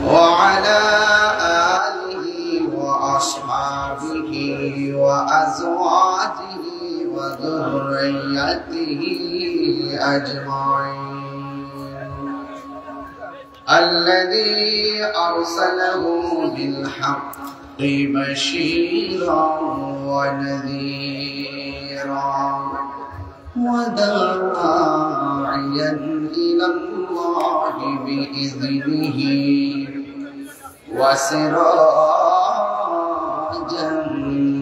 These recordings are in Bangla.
وعلى آله وأصحابه وأزواجه وذريته أجمعين الذي أرسله بالحق بشيرا ونذيرا وداعيا إلى الله بإذنه وسراجا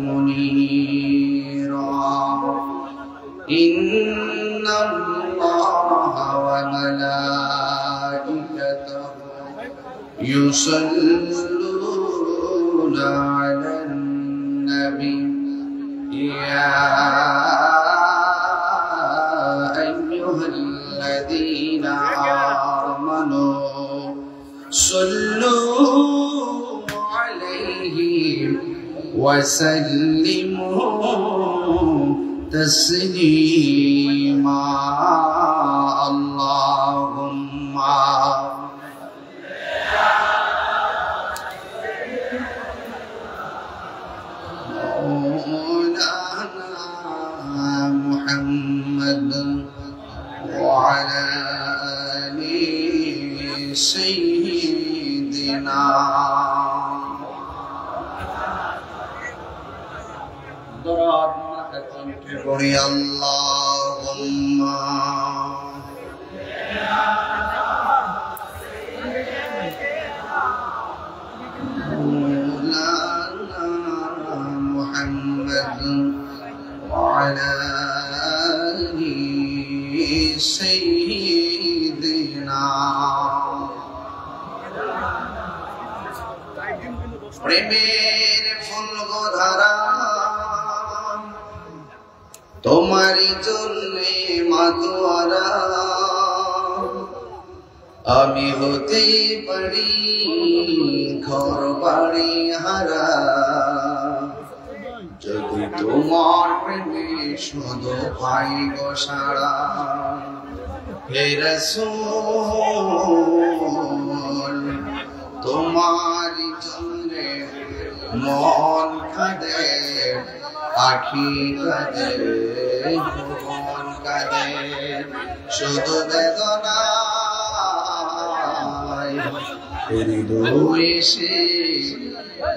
منيرا إن الله وملائكته يصلون على النبي يا أيها الذين آمنوا صلوا عليه وسلموا تسليما اللهم مولانا محمد وعلى آل سيدنا قولي اللهم مولانا محمد وعلى آل سيدنا প্রেমের ফুলধারা তোমারই জন্যে মাতোয়ারা আমি হতে পারি ঘর বাড়ি হারা যদি তোমার প্রেমে শুধু পাই গো সারা হে রাসূল তোমারই জন্যে মন কাঁদে আখি কাঁদে মন কাঁদে শুধু বেদনা হৃদয় এসে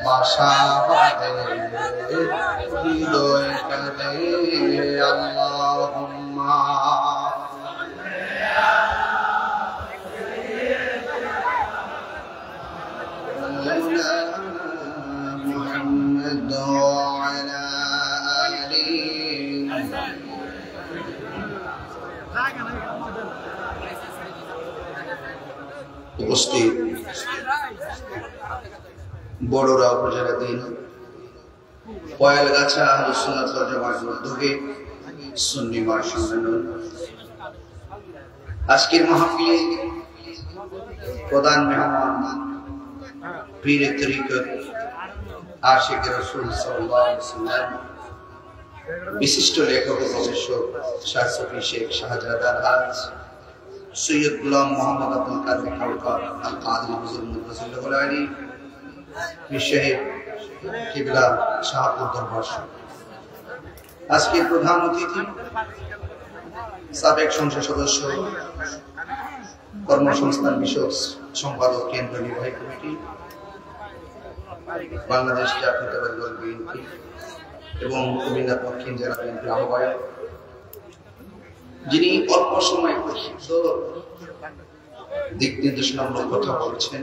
বাসা বাঁধে হৃদয় কাঁদে আল্লাহুম্মা উপস্থিত বড়রা উপজেলাধীন পয়ালগাছা আহলে সুন্নাত ওয়াল জামাতের উদ্যোগে সুন্নি মাস সম্মেলন। আজকের মাহফিলে প্রধান মেহমান পীর তরিকত আশিক রাসূল সাল্লাল্লাহু আলাইহি ওয়াসাল্লাম বিশিষ্ট লেখক ও প্রফেসর শাহ সফি শেখ শাহজাদা রাজ সৈয়দ গোলাম মোহাম্মদ আব্দুল কাদের খালকা আল কাদরি হুজুর মুতাসিল্লাহুল আলী পীর সাহেব কিবলা শাহপুর দরবার। আজকের প্রধান অতিথি সাবেক সংসদ সদস্য কর্মসংস্থান বিষয়ক সম্পাদক কেন্দ্র নির্বাহী কমিটি বাংলাদেশ জাতীয়তাবাদী দল বিএনপি এবং কুমিল্লা দক্ষিণ জেলা বিএনপির আহ্বায়ক, যিনি অল্প সময় দিক নির্দেশনামূলক কথা বলছেন,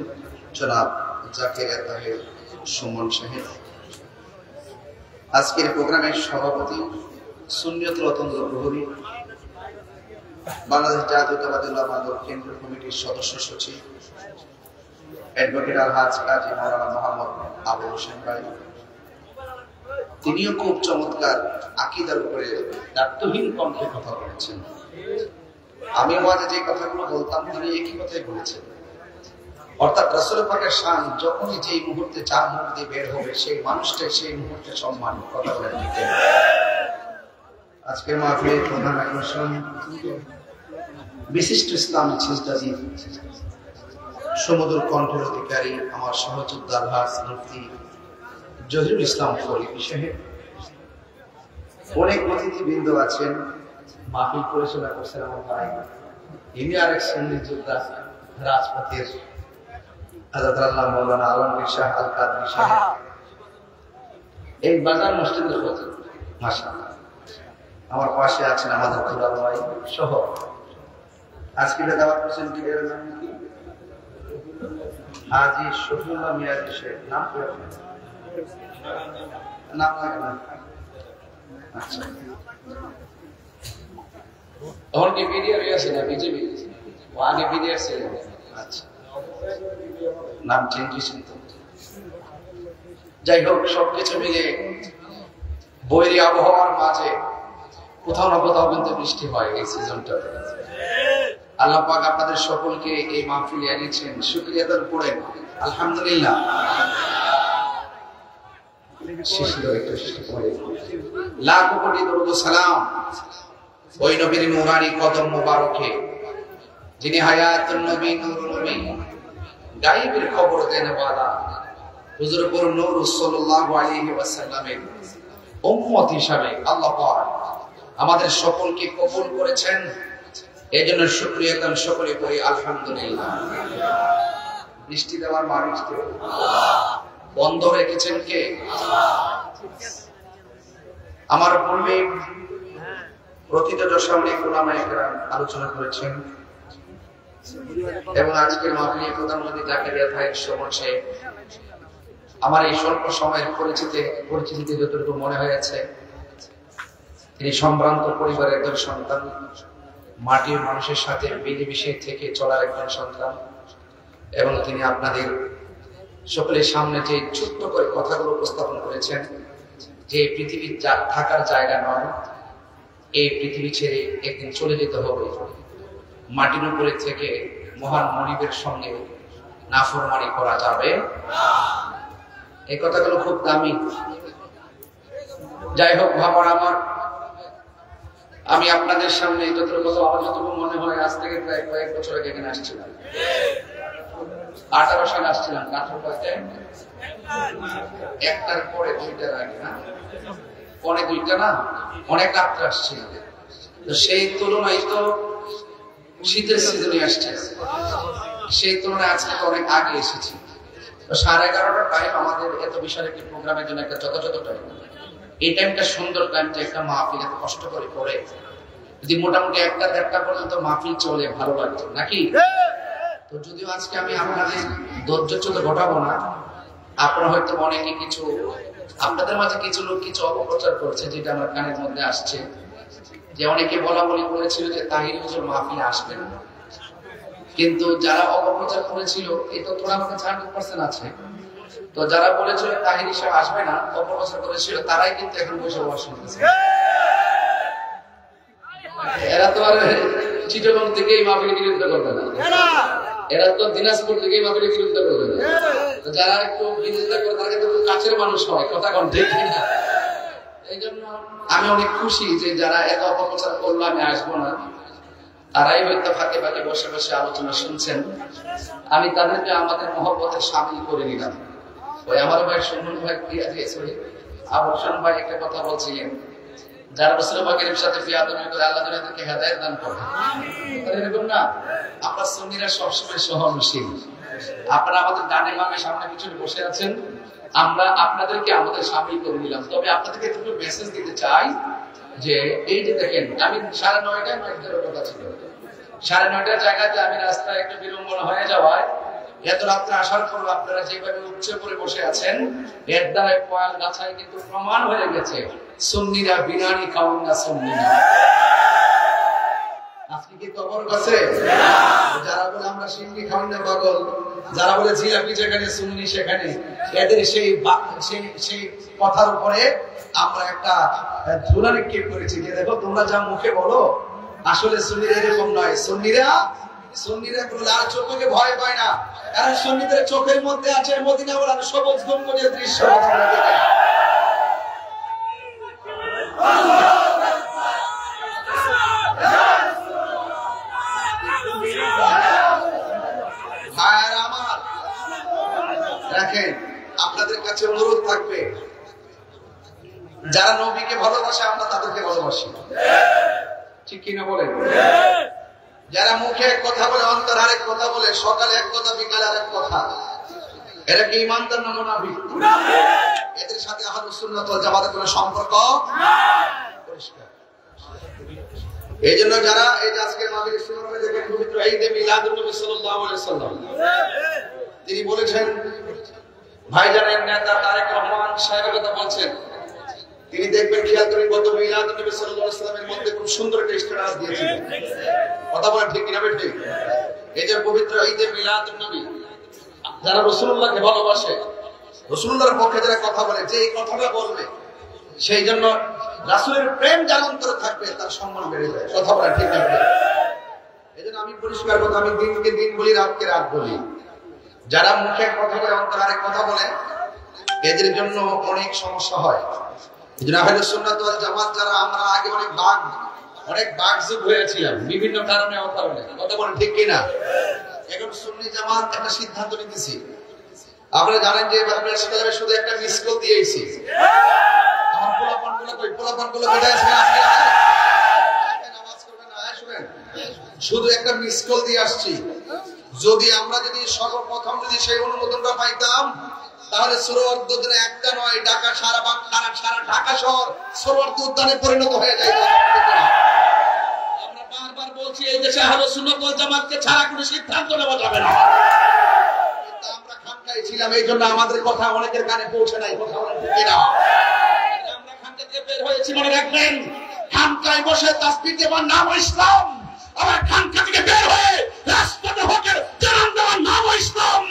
জনাব জাকির তাহের সুমন সাহেব। আজকের প্রোগ্রামের সভাপতি সুন্নিয়ত রতন্দ্র প্রহরী, বাংলাদেশ জাতীয়তাবাদী দল কেন্দ্রীয় কমিটির সদস্য সচিব অ্যাডভোকেট আলহাজ কাজী মাওলানা মোহাম্মদ আবু হোসেন ভাই, তিনিও খুব চমৎকার আকীদার উপরে দায়িত্বহীন কণ্ঠে কথা বলেছেন। আমি ওয়াজে যে কথাগুলো বলতাম তিনি একই কথাই বলেছেন, অর্থাৎ রাসূল পাকের শান যখনই যেই মুহূর্তে যা মুখ দিয়ে বের হবে সেই মানুষটাই সেই মুহূর্তে সম্মান কথা বলে দিতে। আজকের মাহফিলের প্রধান আকর্ষণ বিশিষ্ট ইসলামী চিন্তাবিদ, সমুদ্র কণ্ঠের অধিকারী আমার সহযোদ্ধা আলহাজ মুফতি জহিরুল ইসলাম ফরিদী সাহেব, অনেক অতিথিবৃন্দ আছেন, মাহফিল পরিচালনা করছেন আমার ভাই, ইনি আরেক সুন্নি যোদ্ধা রাজপথের আল্লাহ মাওলানা আলমগীর শাহ আল কাদরি সাহেব, এই বাজার মসজিদের খতিব মাশাআল্লাহ। আমার পাশে আছেন আমাদের দুলাল ভাই সহ। আজকে দাওয়াত করছেন কি এর নাম কি? হাজী শফিউল্লাহ মিয়াজি সাহেব। নাম কি আপনার? নাম লাগে না? আচ্ছা, और के पीडीआर আছে না বিজেপি ও আগে পীডিয়ার ছিল। আচ্ছা, নাম চেঞ্জ হয়েছে তো। যাই হোক, সবকিছু মিলে বৈরী আবহাওয়ার মাঝে কোথাও না কোথাও কিন্তু বৃষ্টি হয় এই সিজনটাতে। আল্লাহ পাক আপনাদের সকলকে এই মাহফিলে এনেছেন, শুকরিয়া আদায় করেন আলহামদুলিল্লাহ। লাখ কোটি দরুদ ও সালাম ওই নবীর নুরানি কদম মোবারকে, যিনি হায়াতুন নবী, নূরুন নবী, গায়বের খবর দেন ওয়ালা হুজুর পুর নূর সাল্লাল্লাহু আলাইহি ওয়াসাল্লামের উম্মত হিসাবে আল্লাহ পাক আমাদের সকলকে কবুল করেছেন। এজন্য শুকরিয়া আদান সকলে করি আলহামদুলিল্লাহ। বৃষ্টি দেওয়ার মালিক কে? বন্ধ রেখেছেন কে? আমার পূর্বে প্রতিটা দশামে ওলামায়ে কেরাম আলোচনা করেছেন এবং আজকের মাহফিলে প্রধান অতিথি যাকে দেওয়া থাকে সময় আমার এই স্বল্প সময়ের পরিচিতিতে যতটুকু মনে হয়েছে, তিনি সম্ভ্রান্ত পরিবারের একজন সন্তান, মাটির মানুষের সাথে মিলেমিশে থেকে চলার একজন সন্তান, এবং তিনি আপনাদের সকলের সামনে যে ছোট্ট করে কথাগুলো উপস্থাপন করেছেন যে পৃথিবীর থাকার জায়গা নয়, এই পৃথিবী ছেড়ে একদিন চলে যেতে হবে, মাটির উপরে থেকে মহান মনিবের সঙ্গে নাফরমানি করা যাবে না। এই কথাগুলো খুব দামি। যাই হোক ভাবর আমার, আমি আপনাদের সামনে যতটুকু আমার যতটুকু মনে হয় আজ থেকে প্রায় কয়েক বছর আগে এখানে আসছিলাম, 18 সালে আসছিলাম, 1টার পরে 2টার আগে না, পরে 2টা না, অনেক রাত্রে আসছিলাম। তো সেই তুলনায় তো শীতের সিজনে আসছে, সেই তুলনায় আজকে তো অনেক আগে এসেছি। তো 11:30টার টাইম আমাদের এত বিশাল একটি প্রোগ্রামের জন্য একটা যথাযথ টাইম। এই টাইমটা সুন্দর টাইম, যে একটা মাহফিল এত কষ্ট করে করে যদি মোটামুটি 1টা-1:30টা পর্যন্ত মাহফিল চলে ভালো লাগতো নাকি? তো যদিও আজকে আমি আপনাদের ধৈর্যচ্যুত ঘটাবো না, আপনারা হয়তো অনেকে কিছু, আপনাদের মাঝে কিছু লোক কিছু অপপ্রচার করছে, যেটা আমার কানের মধ্যে আসছে, যে অনেকে বলা বলি করেছিল যে তাহির হুজুর মাহফিলে আসবেন, কিন্তু যারা অপপ্রচার করেছিল এই তো তোরা আমাকে 100% আছে। তো যারা বলেছিল তাহির হিসেবে আসবে না, অপপ্রচার করেছিল, তারাই কিন্তু এখন বসে বসে শুনতেছে। এরা তো আর চিটাগং থেকে এই মাহফিলে বিরোধিতা করবে না, এরা তো দিনাজপুর থেকে এই মাহফিলে বিরোধিতা করবে না। যারা একটু বিরোধিতা করে তারা কিন্তু কাছের মানুষ হয়, কথা কন ঠিক না? এই জন্য আমি অনেক খুশি যে যারা এত অপপ্রচার করলো আমি আসবো না, তারাই হয়তো ফাঁকে ফাঁকে বসে বসে আলোচনা শুনছেন। আমি তাদেরকে আমাদের মহব্বতে শামিল করে নিলাম। ওই আমার ভাই সুমন ভাই আবর্ষণ ভাই একটা কথা বলছিলেন, যারা রাসূল পাকের সাথে বিয়াদবি করে আল্লাহ তাদেরকে হেদায়েত দান করে, এরকম না? আমরা সুন্নিরা সবসময় সহনশীল। আপনারা আমাদের ডানে বামে সামনে পিছনে বসে আছেন, আমরা আপনাদেরকে আমাদের শামিল করে নিলাম। তবে আপনাদেরকে একটু মেসেজ দিতে চাই যে এই যে দেখেন, আমি 9:30টায় মাইকের কথা ছিল, 9:30টার জায়গাতে আমি রাস্তায় একটু বিলম্বন হয়ে যাওয়ায় এত রাত্রে আসার পর আপনারা যেভাবে উচ্চে করে বসে আছেন, এর দ্বারা পয়াল গাছায় কিন্তু প্রমাণ হয়ে গেছে সুন্নিরা বিরিয়ানি খাওয়ান না। সুন্নিরা আজকে কি খবর আছে? যারা বলে আমরা সিন্নি খাওয়ান না পাগল, যারা বলে জিলাপি যেখানে সুন্নি সেখানে, এদের সেই কথার উপরে আমরা একটা ধুলা নিক্ষেপ করেছি যে দেখো তোমরা যা মুখে বলো আসলে সুন্নিরা এরকম নয়। সুন্নিরা কোনো লাল চোখকে ভয় পায় না, কারণ সুন্নিদের চোখের মধ্যে আছে মদিনা ওয়ালার সবুজ গম্বুজের দৃশ্য। দেখেন আপনাদের কাছে অনুরোধ থাকবে, যারা নবীকে ভালোবাসে আমরা তাদেরকে ভালোবাসি, ঠিক কিনা বলেন? যারা মুখে এক কথা বলে অন্তর আরেক কথা বলে, সকালে এক কথা বিকালে আরেক কথা, এরা কি ইমানদার না মুনাফিক? এদের সাথে আহলুস সুন্নাত ওয়াল জামাতের কোনো সম্পর্ক পরিষ্কার। এই জন্য যারা এই আজকের মাহফিলে শুরু করে দেখেন পবিত্র ঈদে মিলাদুন নবী সাল্লাল্লাহু আলাইহি সাল্লাম, তিনি বলেছেন, ভাইজানের নেতা তারেক রহমান সাহেবের কথা বলছেন, তিনি দেখবেন খেয়াল করে গত মিলাদুন নবী সাল্লাল্লাহু আলাইহি সাল্লামের মধ্যে খুব সুন্দর একটা স্ট্যাটাস দিয়েছিলেন। কথা বলেন ঠিক কিনা ঠিক? এই যে পবিত্র ঈদে মিলাদুন নবী, যারা রাসূলুল্লাহকে ভালোবাসে, রাসূলুল্লাহর পক্ষে যারা কথা বলে, যে এই কথাটা বলবে, সেই জন্য রাসূলের প্রেম যার অন্তরে থাকবে তার সম্মান বেড়ে যায়। কথা বলেন ঠিক না? এই জন্য আমি পরিষ্কার কথা, আমি দিনকে দিন বলি, রাতকে রাত বলি, যারা মুখে কথা বলে অন্তরে আরেক কথা বলে, এদের জন্য অনেক সমস্যা হয়। এই জন্য আহলুস সুন্নাত ওয়াল জামাত যারা, আমরা আগে অনেক বাকযুগ হয়েছিলাম বিভিন্ন কারণে অকারণে। কথা বলেন ঠিক কিনা? এখন সুন্নি জামাত একটা সিদ্ধান্ত নিতেছি। আপনারা জানেন যে প্রেস ক্লাবে শুধু একটা মিস কল দিয়েছি। আমার পোলাপানগুলো কোথায় আছে? নামাজ করবেন না, শুনেন, শুধু একটা মিস কল দিয়ে আসছি। যদি সর্বপ্রথম সেই অনুমোদনটা পাইতাম, তাহলে সোহরাওয়ার্দী উদ্যানে একটা নয়, ঢাকা সারা ঢাকা শহর সোহরাওয়ার্দী উদ্যানে পরিণত হয়ে যায়। আমরা বারবার বলছি, এই দেশে আহলুস সুন্নাত ওয়াল জামাতকে ছাড়া কোনো সিদ্ধান্ত নেওয়া যাবে না। আমরা খানকায় ছিলাম, এই জন্য আমাদের কথা অনেকের কানে পৌঁছে নাই। কথা বলেন ঠিক কিনা? আমরা খানকা থেকে বের হয়েছি, মনে রাখবেন, খানকায় বসে তাসবিহ দেওয়ার নাম ইসলাম, আবার খানকা থেকে বের হয়ে রাজপথে হকের জানান দেওয়ার নাম ইসলাম।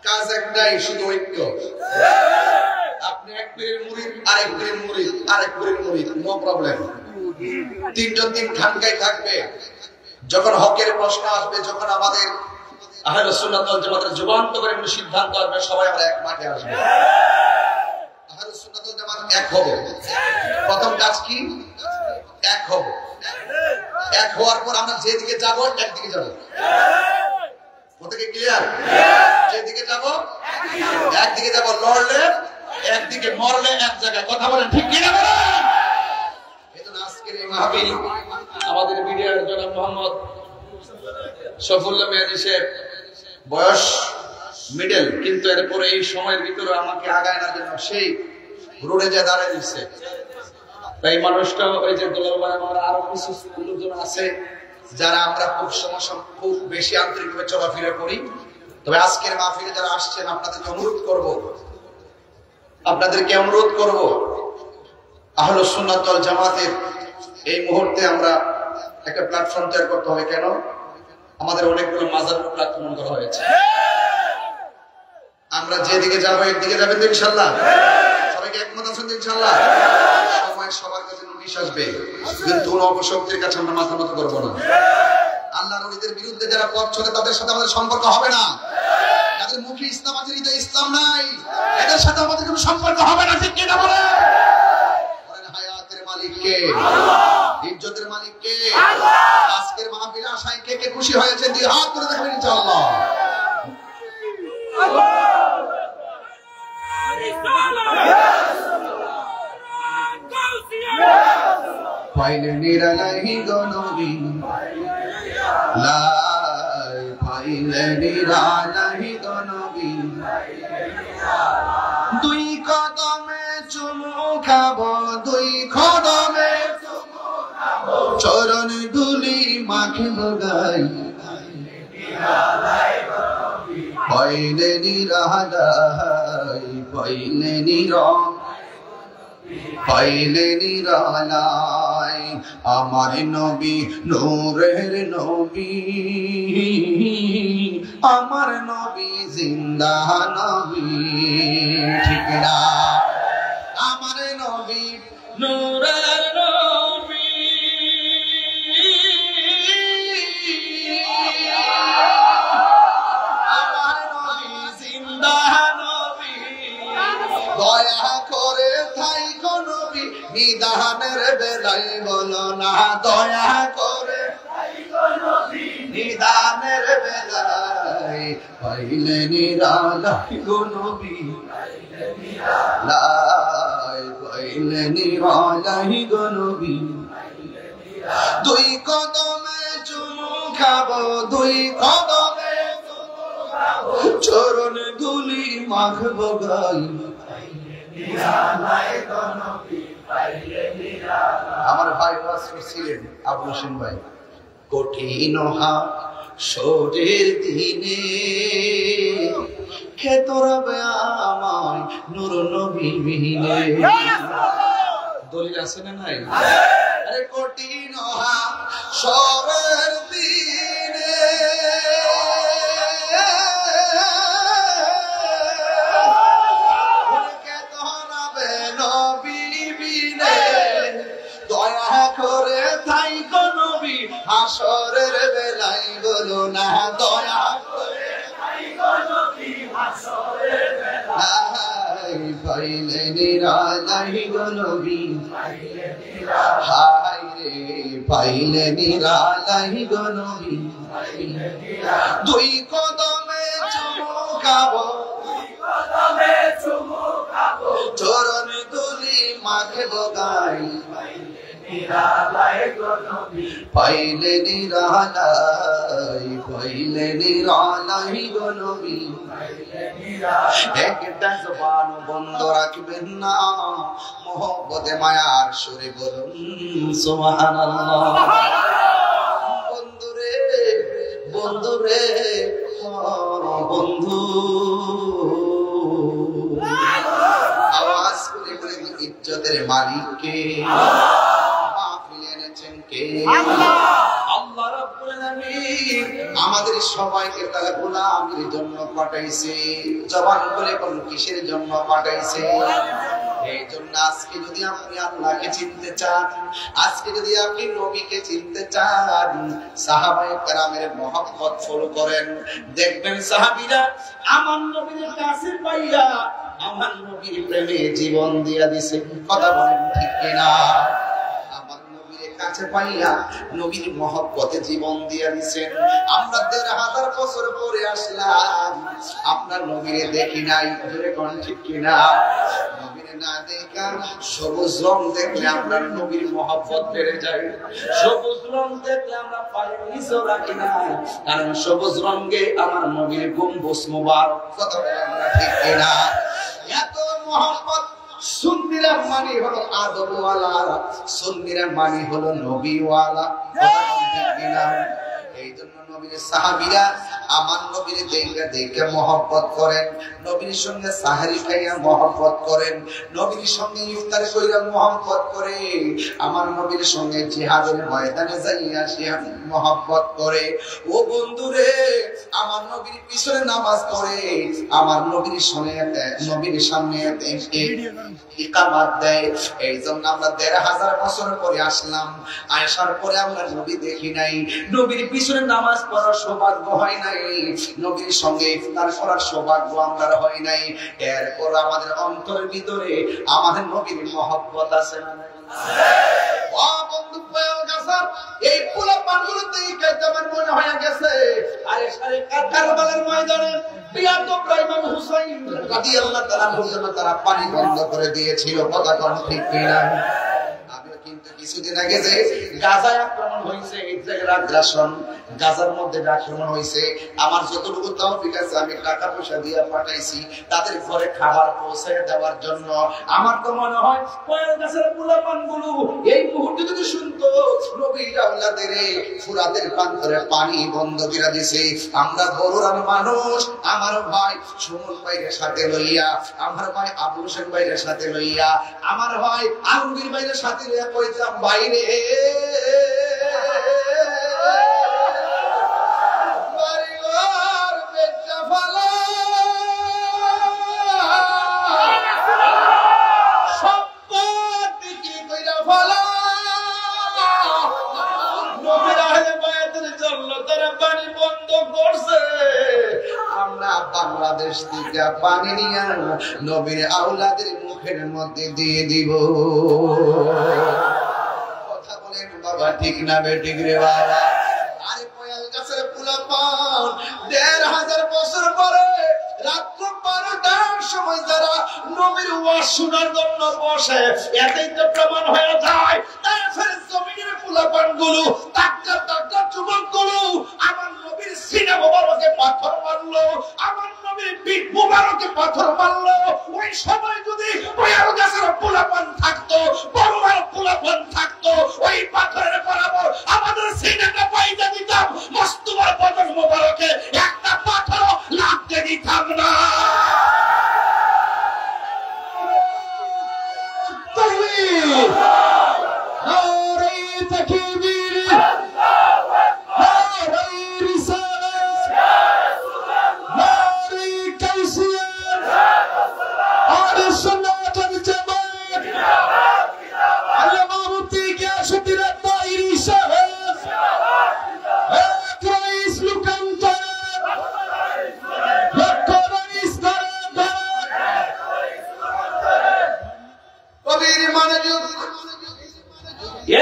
কাজ একটাই, শুধু ঐক্য। আপনি এক পীরের মুরিদ, আরেক পীরের মুরিদ, আরেক পীরের মুরিদ, নো প্রবলেম। তিনজন দিন খানকায় থাকবে। যখন হকের প্রশ্ন আসবে, যখন আমাদের আহলুস সুন্নাত ওয়াল জামাতের যুগান্ত করে সিদ্ধান্ত আসবে, সবাই আমরা এক মাঠে আসবো। আহলুস সুন্নাত ওয়াল জামাত এক হবে। প্রথম কাজ কি? এক হব। এক হওয়ার পর আমরা যেদিকে যাব একদিকে যাব। প্রত্যেকে ক্লিয়ার? যেদিকে যাব একদিকে যাব, লড়লে একদিকে, মরলে এক জায়গায়। কথা বলেন ঠিক কিনা বলেন? এজন্য আজকের এই মাহফিল আমাদের মিডিয়ার জনাব মোহাম্মদ শফিউল্লাহ মেহেদী সাহেব, বয়স মিডল, কিন্তু এরপরে এই সময়ের ভিতরে আমাকে আগায় না জন্য সেই রোডে যে দাঁড়িয়ে দিচ্ছে। তাই মানুষটা, ওই যে দুলাল ভাই, আমার আরো কিছু লোকজন আছে যারা আমরা খুব বেশি আন্তরিকভাবে চলাফেরা করি। তবে আজকের মাহফিলে যারা আসছেন, আপনাদেরকে অনুরোধ করব, আহলুস সুন্নাত ওয়াল জামাতের এই মুহূর্তে আমরা একটা প্ল্যাটফর্ম তৈরি করতে হবে। কেন? আমাদের অনেকগুলো মাজারের উপর আক্রমণ করা হয়েছে। আমরা যেদিকে যাবো একদিকে যাবেন তো ইনশাআল্লাহ? সবাইকে একমত আছেন তো ইনশাআল্লাহ? সময় সবার কাছে নোটিশ আসবে, কিন্তু কোন অপশক্তির কাছে আমরা মাথা নত করবো না। আল্লাহর ওলিদের বিরুদ্ধে যারা পথ চলে, তাদের সাথে আমাদের সম্পর্ক হবে না। যাদের মুখে ইসলাম আছে, হৃদয়ে ইসলাম নাই, এদের সাথে আমাদের কোনো সম্পর্ক হবে না। ঠিক কিনা বলেন? হায়াতের মালিক কে? ইজ্জতের মালিক কে? আজকের মাহফিলে আশায় কে কে খুশি হয়েছে? দুই হাত তুলে দেখাবেন ইনশাআল্লাহ। পাইলে নিরালাহি গনবী, লাই পাইলে নিরালাহি গনবী, দুই কদমে চুমু খাবো, দুই কদমে চরণ ধুলি মাখিব গাই, পাইলে নিরালাই, পাইলে নিরালাই, আমার নবী নূরের নবী, আমার নবী জিন্দা নবী। ঠিক না? দয়া করে থাই নবী নিদানের বেলায় বলো না দয়া করে নিদানের বেলায় পাইলে নিরালাই গো নবী পাইলে নিরালাই গো নবী দুই কদমে চুমু খাবো দুই কদমে চরণ ধুলি মাখবো গাই আমার ভাই ওয়াজ করছিলেন আবু হোসেন ভাই কঠিন হাসরের দিনে কে তোরাবে আমায় নূর নবী বিনে দলিল আছে না নাই আরে কঠিন হাসরের দিনে কে তোরাবে নবী বিনে দয়া করে থাই গো নবী হাসরের বেলায় বলো না দয়া করে থাই গো নবী হাসরের বেলায় পাইলে নিরালাই গো নবী হায় রে পাইলে নিরালাই গো নবী দুই কদমে চুমু খাবো চরণ ধুলি মাখবো গাই পাইলে নিরালাই গো নবী একটা জবান বন্ধ রাখবেন না মোহব্বতে মায়ার সুরে বলুন সুবহানাল্লাহ বন্ধুরে বন্ধুরে বন্ধু আওয়াজ করে বলে ইজ্জতের মালিক কে আল্লাহ রাব্বুল আলামিন আমাদের সবাইকে তার গোলামের জন্য পাঠাইছে জবান করে কোন কিসের জন্য পাঠাইছে এই জন্য আজকে যদি আপনি আল্লাহকে চিনতে চান আজকে যদি আপনি নবীকে চিনতে চান সাহাবায়ে কেরামের মহব্বত ফলো করেন দেখবেন সাহাবীরা আমার নবীর কাছে পাইয়া আমার নবীর প্রেমে জীবন দিয়া দিছে কথা বলেন ঠিক কিনা কাছে পাইয়া নবীর মহব্বতে জীবন দিয়া দিয়েছেন আমরা ১৫০০ বছর পরে আসলাম আপনার নবীরে দেখি নাই জোরে কোন ঠিক কিনা নবীরে না দেখা সবুজ রং দেখলে আমরা নবীর মহব্বত বেড়ে যায় সবুজ রং দেখলে আমরা পায়ে নিচে রাখি না কারণ সবুজ রঙে আমার নবীর গম্বুজ মুবারক কথা বলেন আমরা ঠিক কিনা এত মহব্বত সুন্নিরা মানে হলো আদবওয়ালা সুন্নিরা মানে হলো নবীওয়ালা এই জন্য নবীর সাহাবীরা আমার নবীর দেখে মহব্বত করেন নবীর সঙ্গে সাহারি খাইয়া মহব্বত করেন নবীর সঙ্গে ইফতার কইরা মহব্বত করে আমার নবীর সঙ্গে জিহাদের ময়দানে যাইয়া সে মহব্বত করে ও বন্ধুরে আমার নবীর পিছনে নামাজ পড়ে আমার নবীর সামনে ইকামত দেয় এই জন্য আমরা ১৫০০ বছর পরে আসলাম আসার পরে আমরা নবী দেখি নাই নবীর পিছনে নামাজ পড়ার সৌভাগ্য হয় নাই নবীর সঙ্গে ইফতার করার সৌভাগ্য আমরা হয় নাই এরপর আমাদের অন্তরের ভিতরে আমাদের নবীর মহব্বত আছে না ও বন্ধু পয়গম্বর এই পোলা পানগুলোতে কেমন মনে হয়ে গেছে আরে সারে কারবালার ময়দানে বিয়াত ইমাম হুসাইন রাদিয়াল্লাহু তাআলা বললেন তারা পানি বন্ধ করে দিয়েছিল কথা কোন ঠিক কিনা কিন্তু কিছুদিন আগে যে গাজায় আক্রমণ হয়েছে এই জায়গায় আগ্রাসন গাজার মধ্যে আক্রমণ হয়েছে আমার যতটুকু তৌফিক আছে আমি টাকা পয়সা দিয়ে পাঠাইছি তাদের ঘরে খাবার পৌঁছে দেওয়ার জন্য আমার তো মনে হয় কয়েক গাছের পোলাপানগুলো এই মুহূর্তে যদি শুনতো নবীর আওলাদের ফুরাতের প্রান্তরে পানি বন্ধ করে দিয়েছে আমরা বড়রাম মানুষ আমার ভাই সুমন ভাইয়ের সাথে লইয়া আমার ভাই আবু হোসেন ভাইয়ের সাথে লইয়া আমার ভাই আলমগীর ভাইয়ের সাথে লইয়া কইতাম বাইরে বাড়িঘর বেচা ফালা সম্পত্তি কি কইরা ফালা নবীর আহলে বায়াতের জন্য তারা পানি বন্ধ করছে আমরা না বাংলাদেশ থেকে পানি নিয়ে নবীর আওলাদের মুখের মধ্যে দিয়ে দিব। কথা বলেন বাবা ঠিক না বেঠিক রে বাবা? আরে পয়াল গাছের পোলাপান ১৫০০ বছর পরে রাত্র ১২টার সময় যারা নবীর ওয়াজ শোনার জন্য বসে, এতেই তো প্রমাণ হয়ে যায় জমিনের পোলাপান গুলো টাকা টাকা যুবক গুলো আমার নবীর সিনা মোবারকে পাথর মারলো, আমার নবীর পিঠ মোবারকে পাথর মারলো। ওই সময় যদি পয়াল গাছের পোলাপান থাকতো, বড়মার পোলাপান থাকতো, ওই পাথরের বরাবর আমাদের সিনাটা পাইতে দিতাম, মস্তুমার বদন মোবারকে একটা পাথরও লাগতে দিতাম না।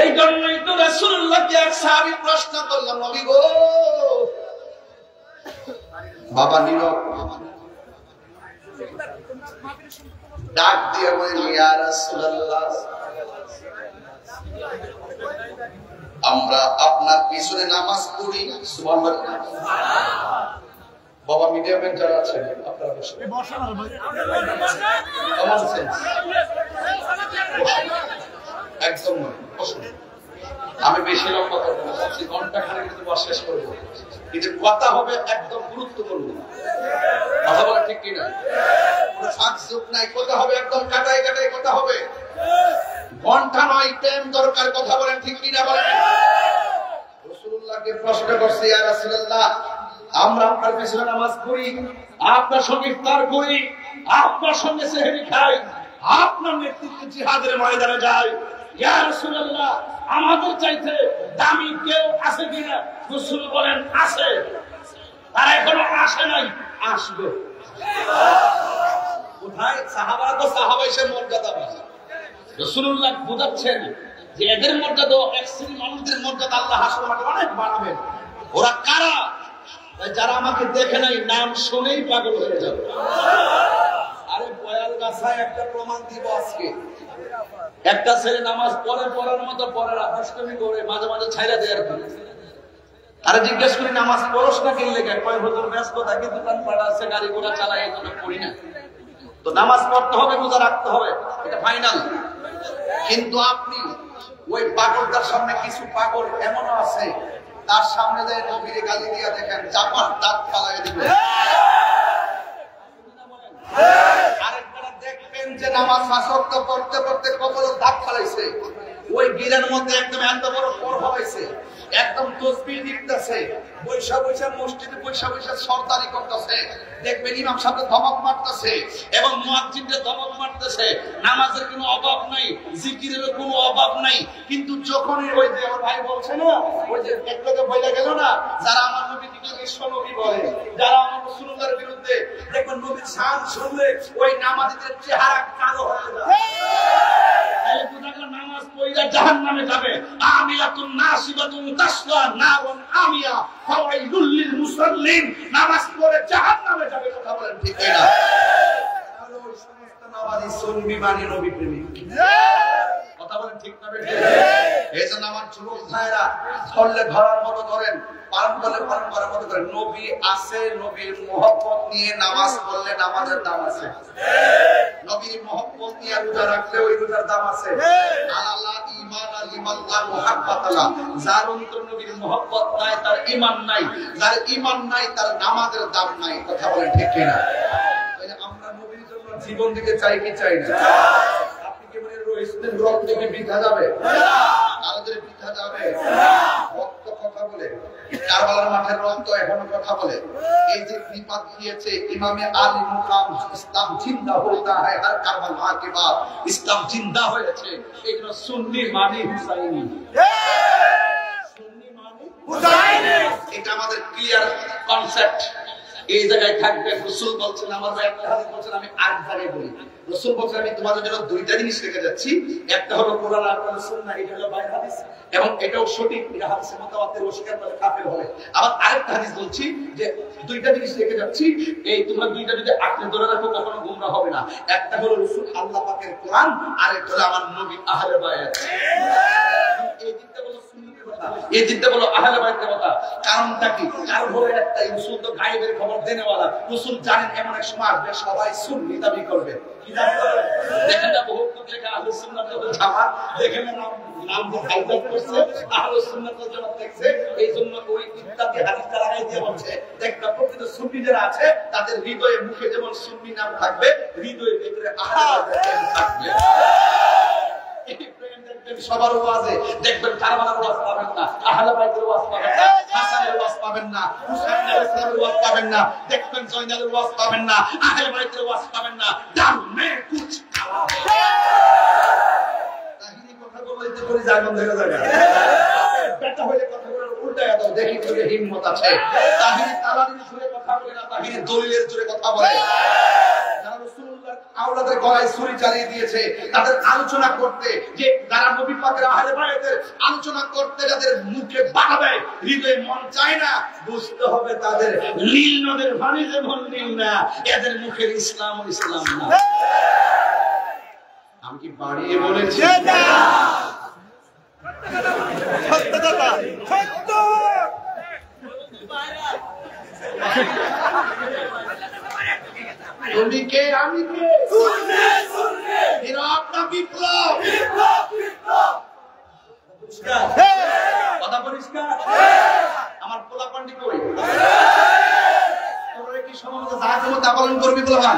এই জন্যই তো রাসূলুল্লাহকে এক সাহাবী প্রশ্ন করলেন, নবী গো, বাবা নীরব, ডাক দিয়ে বললেন, ইয়া রাসূলুল্লাহ, আমরা আপনার পিছনে নামাজ পড়ি। সুবহানাল্লাহ। বাবা মিডিয়ামের যারা আছেন আপনারা বসে একদম বসুন। আমি বেশি লম্বা করবো না, ঘন্টা খানে কিন্তু শেষ করবো, কিন্তু কথা হবে একদম গুরুত্বপূর্ণ। কথা বলা ঠিক কিনা? ফাঁক যোগ নাই, কথা হবে একদম কাটাই কাটাই কথা হবে, ঘন্টা নয়, টাইম দরকার। কথা বলেন ঠিক কিনা বলেন? রাসূলুল্লাহকে প্রশ্ন করছে, ইয়া রাসূলুল্লাহ, আমরা আপনার পিছনে নামাজ পড়ি, আপনার সঙ্গে ইফতার করি, আপনার সঙ্গে সেহরি খাই, আপনার নেতৃত্বে জিহাদের ময়দানে যাই, ইয়া রাসূলুল্লাহ, আমাদের চাইতে দামি কেউ আছে কিনা? রাসূল বলেন আছে। তারা এখনো আসে নাই, আসবে। কোথায়? সাহাবারা তো সাহাবা এসে মর্যাদা পায়। রাসূলুল্লাহ বুঝাচ্ছেন যে এদের মর্যাদা, এক শ্রেণীর মানুষদের মর্যাদা আল্লাহ হাসর মাঠে অনেক বাড়াবেন। ওরা কারা? যারা আমাকে দেখে নাই, নাম শুনেই পাগল হয়ে যাবে। আরে বয়াল গাছায় একটা প্রমাণ দিব আজকে। একটা ছেলে নামাজ পড়ে, পড়ার মতো পড়ে না, দুষ্টুমি করে, মাঝে মাঝে ছাইরা দেয় আর কি। আরে জিজ্ঞেস করি, নামাজ পড়স না কিনলে কেন? কয় হুজুর ব্যস্ত থাকি, দোকান পাড়া আছে, গাড়ি ঘোড়া চালাই, এই জন্য পড়ি না। তো নামাজ পড়তে হবে, রোজা রাখতে হবে, এটা ফাইনাল। কিন্তু আপনি ওই পাগলটার সামনে, কিছু পাগল এমনও আছে তার সামনে যায় নবীরে গালি দিয়া দেখেন, চাপার দাঁত ফালাই দিবে। আরেকটা দেখবেন যে নামাজ ফাঁসক্ত পড়তে পড়তে কপালে দাঁত ফালাইছে, ওই গিরার মধ্যে একদম এত বড় পর হয়েছে, একদম তসবিহ লিখতেছে, বৈশা বৈশা মসজিদে বৈশা বৈশা সরদারি করতেছে। দেখবেন ইমাম সাহেব ধমক মারতেছে এবং মুয়াজ্জিনকে ধমক মারতেছে। নামাজের কোনো অভাব নাই, জিকিরের কোনো অভাব নাই। কিন্তু যখনই ওই যে আমার ভাই বলছে না, ওই যে একটাকে বইলা গেল না, যারা আমার নবীকে বিশ্ব নবী বলে, যারা আমার রাসূলুল্লাহর বিরুদ্ধে, দেখবেন নবীর শান শুনলে ওই নামাজীদের চেহারা কালো হয়ে যায়। তাহলে বুঝাগো নামাজ পড়লে জাহান্নামে যাবে। আমিলাতুন নাসিবাতুন তাসলা নারুন আমিয়া ফাওয়াইলুল লিল মুসাল্লিন। নামাজ পড়ে জাহান্নামে যাবে। কথা বলেন ঠিক কিনা? তাহলে ওই সমস্ত নামাজি সুন্নি মানে নবী প্রেমিক। কথা বলেন ঠিক না বেঠিক? এইজন্য আমার যুবক ভাইরা ধরলে ধরার মতো ধরেন, পালন করলে পালন করার মতো করেন। নবী আছে, নবীর মহব্বত নিয়ে নামাজ পড়লে নামাজের দাম আছে। নবীর মহব্বত নিয়ে রোজা রাখলে ওই রোজার দাম আছে। আল্লাহ ঈমান লিমাল্লাহ মুহাব্বাতাল্লাহ। যার অন্তরে নবীর মহব্বত নাই, তার ঈমান নাই। যার ঈমান নাই, তার নামাজের দাম নাই। কথা বলেন ঠিক কিনা? তাহলে আমরা নবীর জন্য জীবন দিতে চাই কি চাই না? আপনি কি মনে রইছেন রক্ত কি বৃথা যাবে? আমাদের বৃথা যাবে? রক্ত কথা বলে, কারবালার মাঠের রক্ত এখনো কথা বলে। এই যে নিপাত দিয়েছে ইমামে আলী মুকাম, ইসলাম জিন্দা হতা হয় হর কারবাল মা কে বাদ, ইসলাম জিন্দা হয়েছে। এগুলো সুন্নি মানে হুসাইনি। সুন্নি মানে হুসাইনি, এটা আমাদের ক্লিয়ার কনসেপ্ট। এই জায়গায় থাকবেন। রাসূল বলছেন, আমার ভাই একটা হাদিস বলছেন, আমি আট জায়গায় বলি। রাসূল বলছেন, আমি তোমাদের জন্য দুইটা জিনিস রেখে যাচ্ছি, একটা হলো কোরআন আর সুন্নাহ, এটা হলো বাইরে হাদিস, এবং এটাও সঠিক, এটা হাদিসে মুতাওয়াতির অস্বীকার করলে কাফের হবে। আবার আরেকটা হাদিস বলছি যে দুইটা জিনিস রেখে যাচ্ছি, এই তোমরা দুইটা যদি আঁকড়ে ধরে রাখো কখনো গোমরাহ হবে না। একটা হলো রাসূল আল্লাহ পাকের কোরআন, আর একটা হলো আমার নবী আহলে বায়াত। এই তিনটা বলো সুন্নতের কথা, এই তিনটা বলো আহলে বায়াতের কথা। কারণটা কি? কারণ হলো একটাই, রাসূল তো গায়েবের খবর দেনেওয়ালা। রাসূল জানেন এমন এক সময় আসবে সবাই সুন্নি দাবি করবে। কি দাবি করবে? দেখেন না বহুত লোক লেখা আহলে সুন্নাত ওয়াল জামাত, দেখেন না নাম হাইলাইট করছে আহলে সুন্নাত ওয়াল জামাত দেখছে, এইজন্য ওই কিতাবে হাদিসটা লাগাই দিয়ে বলছে দেখবা প্রকৃত সুন্নি যারা আছে তাদের হৃদয়ে মুখে যেমন সুন্নি নাম থাকবে, হৃদয়ের ভিতরে আহলে বায়াত থাকবে। সবার ওয়াজে দেখবেন কারবালার ওয়াজ পাবেন না, আহলে বাইতের ওয়াজ পাবেন না, হাসানের ওয়াজ পাবেন না, হুসাইন আলাইহিস সালামের ওয়াজ পাবেন না, দেখবেন জয়নালের ওয়াজ পাবেন না, আহলে বাইতের ওয়াজ পাবেন না। ডাল মে কুছ খাওয়া তাহিনী কথা বলতে করে যায় বন্ধ হয়ে যাবে। বেটা হইলে কথা বলার উল্টায়া দাও, দেখি তোর হিম্মত আছে। তাহিনী তালাদির সুরে কথা বলে না, তাহিনী দলিলের জোরে কথা বলে। আওলাদের গলায় ছুরি চালিয়ে দিয়েছে তাদের আলোচনা করতে, যে যারা নবী পাকের আহলে বায়াতের আলোচনা করতে যাদের মুখে বাধা দেয়, হৃদয়ে মন চায় না, বুঝতে হবে তাদের নীল নদের পানি যেমন নীল না, এদের মুখের ইসলাম ও ইসলাম না। আমি কি বাড়িয়ে বলেছি? তুমি কে আমি কে? আপনার বিপ্লব কথা পরিষ্কার। আমার পোলা পান্ডি কই? তোমরা কি সমাজে যা ক্ষমতা পালন করবি বলবান?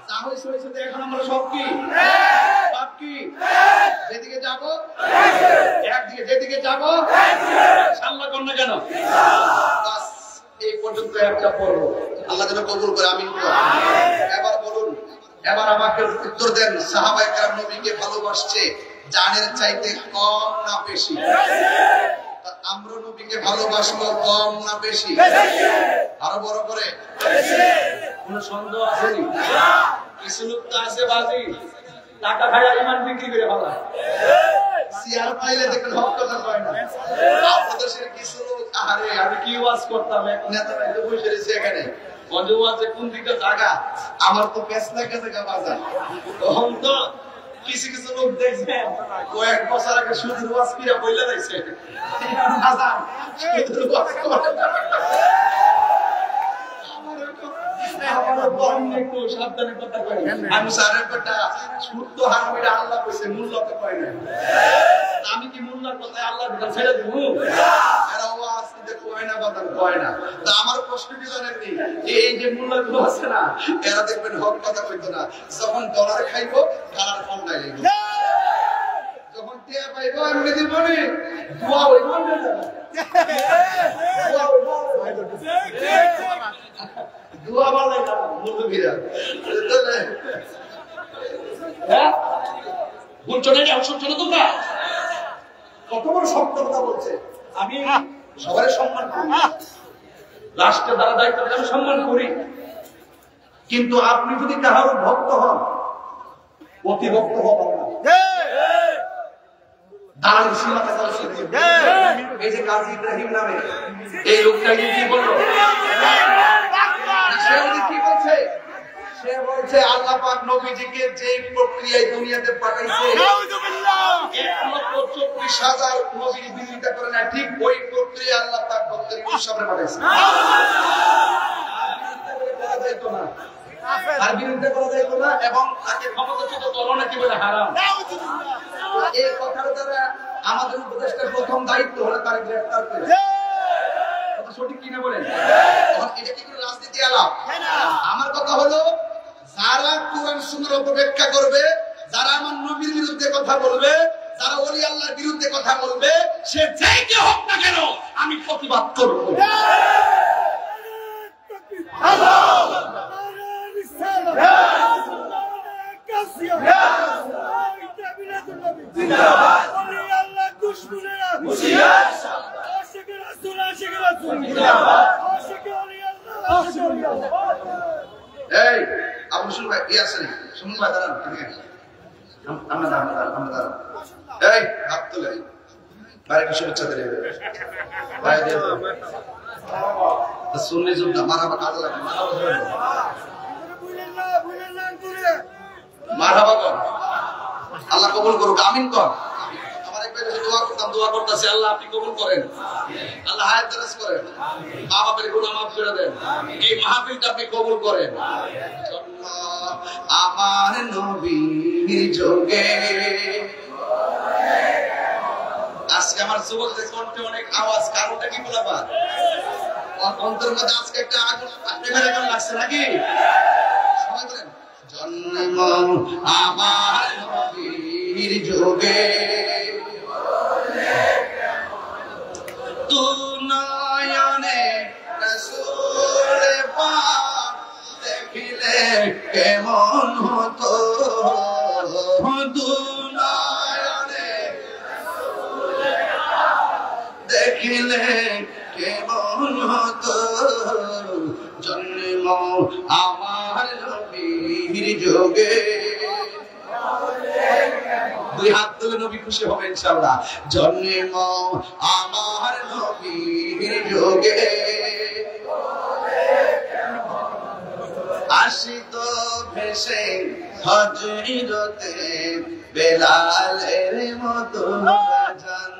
যা হয়েছে হয়েছে, এখন আমরা সব কি সব কি যেদিকে যাবো একদিকে, যেদিকে যাবো সাল্লাহ কর না কেন? এই পর্যন্ত একটা পর্ব, আল্লাহ যেন কবুল করে, আমিন। এবার বলুন, এবার আমাকে উত্তর দেন, সাহাবায়ে কেরাম নবীকে ভালোবাসছে জানের চাইতে কম না বেশি? আমরা নবীকে ভালোবাসবো কম না বেশি? আরো বড় করে। কোন সন্দেহ আছে নি? কিছু লোক তো আছে বাজি, টাকা খায় ইমান বিক্রি করে ভালো সিয়ার পাইলে দেখেন হক কথা কয় না। আপনাদের সে কিছু লোক, আরে আমি কি ওয়াজ করতাম, এক নেতা ভাই বসে রয়েছে এখানে, ওয়াজে কোন দিকটা জায়গা, আমার তো পেছ লাগা জায়গা বাজার। তখন তো কিছু কিছু লোক দেখছেন কয়েক বছর আগে সুদূর ওয়াজ কিরা বইলা যাইছে, আজান সুদূর ওয়াজ করে সাবধানে কথা কই। আমি সারের কথা শুদ্ধ হারামিরা আল্লাহ কইছে, মূল্য তো কয় না। আমি কি মূল্যর কথায় আল্লাহর ভিতর ছেড়ে দিব? এরা ওয়াজ দিতে কয় না, কথা কয় না। তা আমার প্রশ্ন কি জানেন নি, এই যে মূল্যগুলো আছে না, এরা দেখবেন হক কথা কইতো না। যখন ডলার খাইবো ডলার ফান্ডাই লাগবে, যখন টিয়া পাইবো এমনি দিব নি, দোয়া হইব না, দোয়া হইব দোয়া বলে না মুরগিরা। হ্যাঁ বলছো না, এটা শুনছো না তোমরা? কত বড় সত্য কথা বলছে। আমি সবার সম্মান করি, রাষ্ট্রের দ্বারা দায়িত্ব আমি সম্মান করি, কিন্তু আপনি যদি কারোর ভক্ত হন, অতি ভক্ত হবেন না। দালালের সীমা থাকা উচিত। এই যে কাজী ইব্রাহিম নামে এই লোকটা কি বললো? কি বলছে? সে বলছে আল্লাহ পাক নবীজিকে যে প্রক্রিয়ায় দুনিয়াতে পাঠাইছে, 1,40,000 নবীর বিরোধিতা করে না, ঠিক ওই প্রক্রিয়া আল্লাহ পাক ভক্তের সামনে পাঠাইছে। আর বিরুদ্ধে করা যাইত না, এবং তাকে ক্ষমতাচ্যুত করো নাকি বলে হারাম। এই কথার দ্বারা আমাদের উপদেষ্টার প্রথম দায়িত্ব হলো তার গ্রেফতার করে। সঠিক কিনা বলেন? এটা কি কোনো রাজনীতি আলাপ? আমার কথা হলো, যারা কোরআন সুন্নাহর অপব্যাখ্যা করবে, যারা আমার নবীর বিরুদ্ধে কথা বলবে, যারা ওলি আল্লাহর বিরুদ্ধে কথা বলবে, সে যেই কে হোক না কেন আমি প্রতিবাদ করব। এই আবু শুন ভাই কি আছেন শুনুন ভাই দাঁড়ান আমরা দাঁড়ান এই হাত তুলে বাইরে শুভেচ্ছা দিলে ভাই দেব শুনলে জুমটা মারহাবা কাজে লাগে মারহাবা কর আল্লাহ কবুল করুক আমিন কর আমার এক ভাই দোয়া করতেছি আল্লাহ আপনি কবুল করেন আল্লাহ হায়াত দারাজ করেন মা বাবার গুনাহ মাফ করে দেন এই মাহফিলটা আপনি কবুল করেন আমার নবীর যোগে আজকে আমার যুবকদের কণ্ঠে অনেক আওয়াজ কারণটা কি বলাবা অন্তর মধ্যে আজকে একটা আগুন লাগছে নাকি সবাই বলেন জন্ম আমার নবীর যোগে তু নয়নে রাসূল পাক দেখিলে কেমন হতো তু নয়নে দেখিলে কেমন হতো জন্ম আমার নবীর যোগে দুই হাত তুলে নবী খুশি হবে ইনশাআল্লাহ জন্ম আমার নবীর যোগে আসিত ভেসে হযরতে বেলালের মতো আজান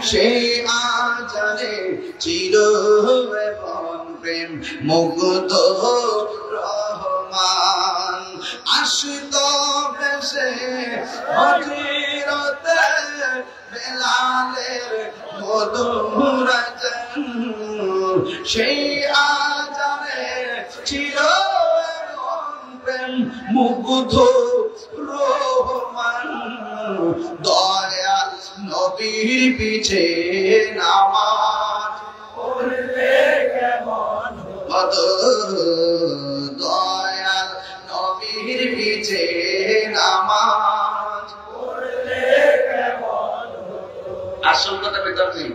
সেই আজানে চির এবং প্রেম মুগ্ধ রহমান আসিত ভেসে হযরতে বেলালের মধুর আজান সেই আজানে চির এবং প্রেম মুগ্ধ রহমান দয়াল নবীর পিছে নামাজ পড়লে কেমন হতো দয়াল নবীর পিছে নামাজ পড়লে কেমন হতো আসল কথা বেতন নেই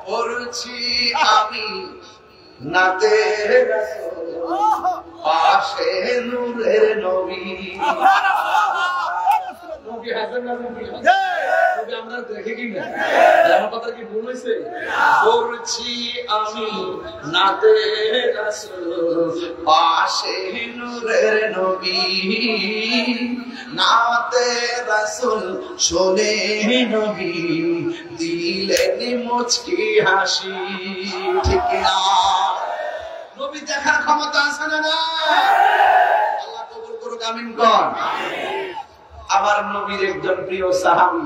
পড়ছি আমি নাতে পাশে নূরের নবী নবী হাসান নবী আমরা দেখে কি না আমার কথা কি ভুল হইছে পড়ছি আমি নাতে রাসূল পাশে নূরের নবী নাতে রাসূল শুনে নবী দিলেন মুচকি হাসি ঠিক না নবী দেখার ক্ষমতা আছে না আল্লাহ কবুল করুক আমিন কর আমার নবীর একজন প্রিয় সাহাবী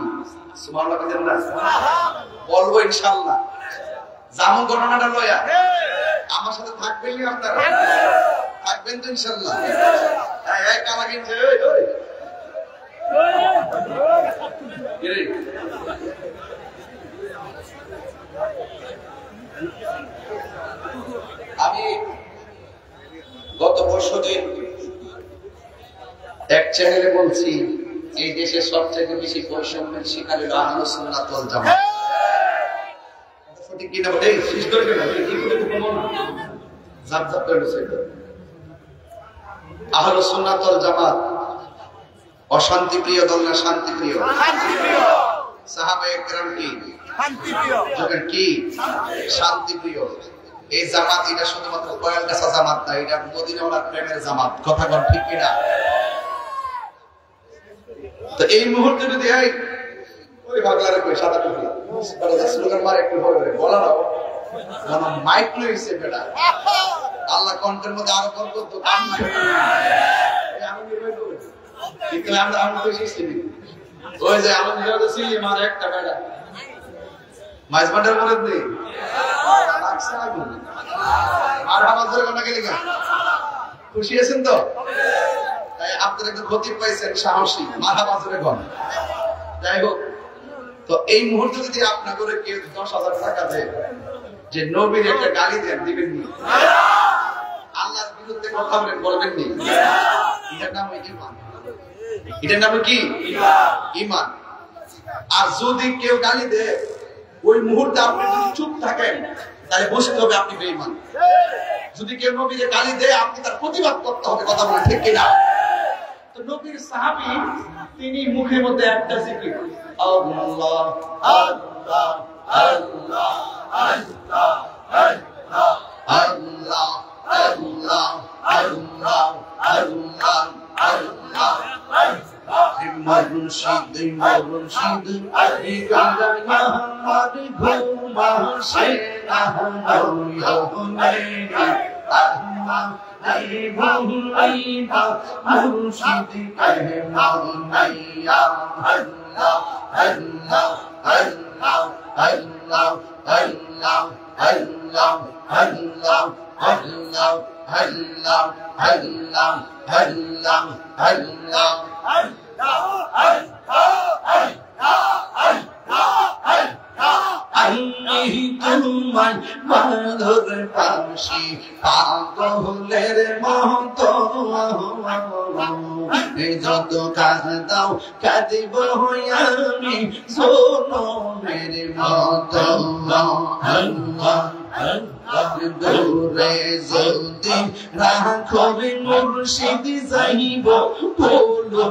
সুবহানাল্লাহ বলেন না বলবো ইনশাআল্লাহ জামু ঘটনাটা লয়া আমার সাথে থাকবেন নি আপনারা থাকবেন তো ইনশাআল্লাহ এই কালা কিনছে ওই আমি গত বছরদিন এক চ্যানেলে বলছি এই দেশের সবচেয়ে বেশি বৈষম্যের শিকার হলো আহলুস সুন্নাত ওয়াল জামাত সঠিক কিনা বলে শেষ করে গেল জাবজাব করে সেটা আহলুস সুন্নাত ওয়াল জামাত অশান্তি প্রিয় দল না শান্তি প্রিয় সাহাবায়ে কেরাম কি শান্তি প্রিয় যখন কি শান্তি প্রিয় এই জামাত এটা শুধুমাত্র কয়েল গাছা জামাত না এটা মদিনাওয়ালার প্রেমের জামাত কথা বল ঠিক কিনা তো এই মুহূর্তে যদি ওই বাংলার কই সাদা টুপি স্লোগান মারে একটু বলে বলা না আমার মাইক লইছে বেটা আল্লাহ কণ্ঠের মধ্যে আরো বরকত তো কাম আমি নির্ভর করি কিন্তু আমরা তো শিখছি ওই যে আমি যেটা ছিল আমার একটা বেটা মাইজবান্ডার বলে দিই লাগছে আগুন আর আমার ধরে কোনা গেলি খুশি আছেন তো তাই আপনারা একটু ক্ষতি পাইছেন সাহসী মারহাবা জোরে কোন যাই হোক তো এই মুহূর্তে যদি আপনা করে কেউ 10,000 টাকা দেয় যে নবীর একটা গালি দেন দিবেন নি আল্লাহর বিরুদ্ধে কথা বলবেন নি এটার নাম ঈমান এটার নাম কি ঈমান আর যদি কেউ গালি দেয় ওই মুহূর্তে আপনি যদি চুপ থাকেন তাহলে বুঝতে হবে আপনি বেঈমান যদি কেউ নবীকে গালি দেয় আপনি তার প্রতিবাদ করতে হবে, কথা বলে ঠিক কিনা? তো নবীর সাহাবী তিনি মুখের মধ্যে একটা জিকির, আল্লাহ আল্লাহ আল্লাহ আল্লাহ আল্লাহ আল্লাহ আল্লাহ আল্লাহ আল্লাহ আল্লাহ মুর্শিদ মুর্শিদ আরে গায়া আমার ঘুমা সে না মুর্শিদ কে মাইয়া আল্লাহ আল্লাহ আল্লাহ আল্লাহ আল্লাহ আল্লাহ আল্লাহ আল্লাহ আল্লাহ আল্লাহ আল্লাহ আল্লাহ আমি তোমার মাধুর পাশে পাগলের মতো যত কাঁদাও কাঁদিব আমি সোনমের মতো দূরে যদি রাখো মুর্শিদ যাইব বলো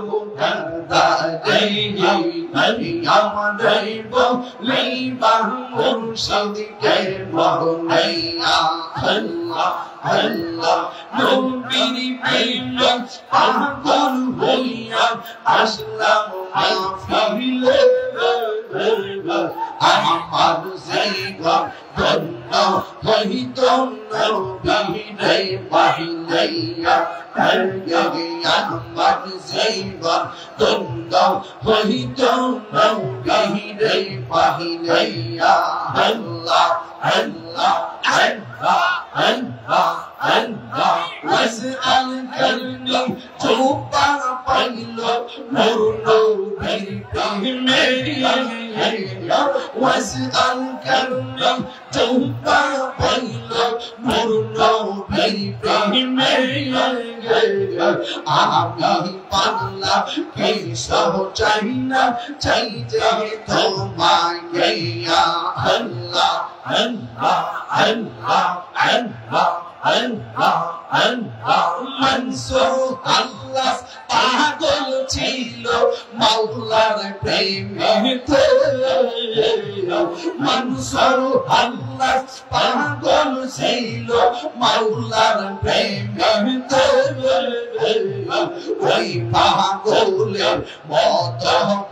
আমাদের বলিবা মুর্শিদকে মহনাইয়া আল্লাহ আল্লাহ নবীর প্রেমে পাগল হইয়া আসলাম মাহফিলে আমার জীবন ধন্য হইত নবীরে পাইলাইয়া আমার জীবন ধন্য হইত নবীরে পাইলাইয়া আল্লাহ আল্লাহ আল্লাহ আল্লাহ আল্লাহ ওয়াসআল করনি চোপা পাইল মোর নবীর প্রেমে ওয়াসআল করনি চোপা পাইল মোর নবীর প্রেমে আমি পাগলা কেসব চাই না চাই যে তোমাকে আল্লাহ আল্লাহ আল্লাহ আল্লাহ আল্লাহ আল্লাহ মনসুর আল্লাহ পাগল ছিল মাওলার প্রেমেতে মনসুর আল্লাহ পাগল ছিল মাওলার প্রেমেতে ওই পাগলের মত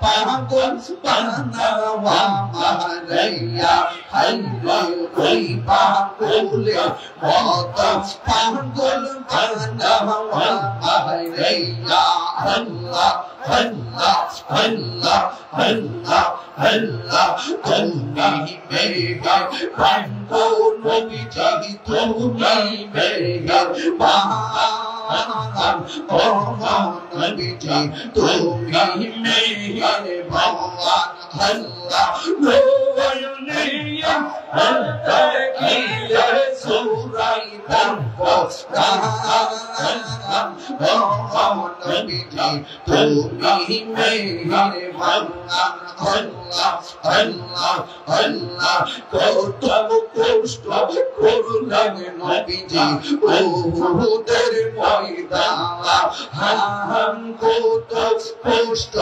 পাগল বানাওয়া মারাইয়া হাইরে ওই পাগলের মত পাগল বানাওয়া মারাইয়া আল্লাহ আল্লাহ আল্লাহ আল্লাহ আল্লাহ তুমি মেরে প্রাণো নবীজি তুমি মেরে বাহান ও নবীজি তুমি মেরে বাহান আল্লাহ নয়নিয়া আল্লাহিলে সুরাই তানকো ও নবীজি তুমি মেরে বাহান আল্লাহ আল্লাহ আল্লাহ কত কষ্ট করলেন নবীজি উহুদের ময়দান কত কষ্ট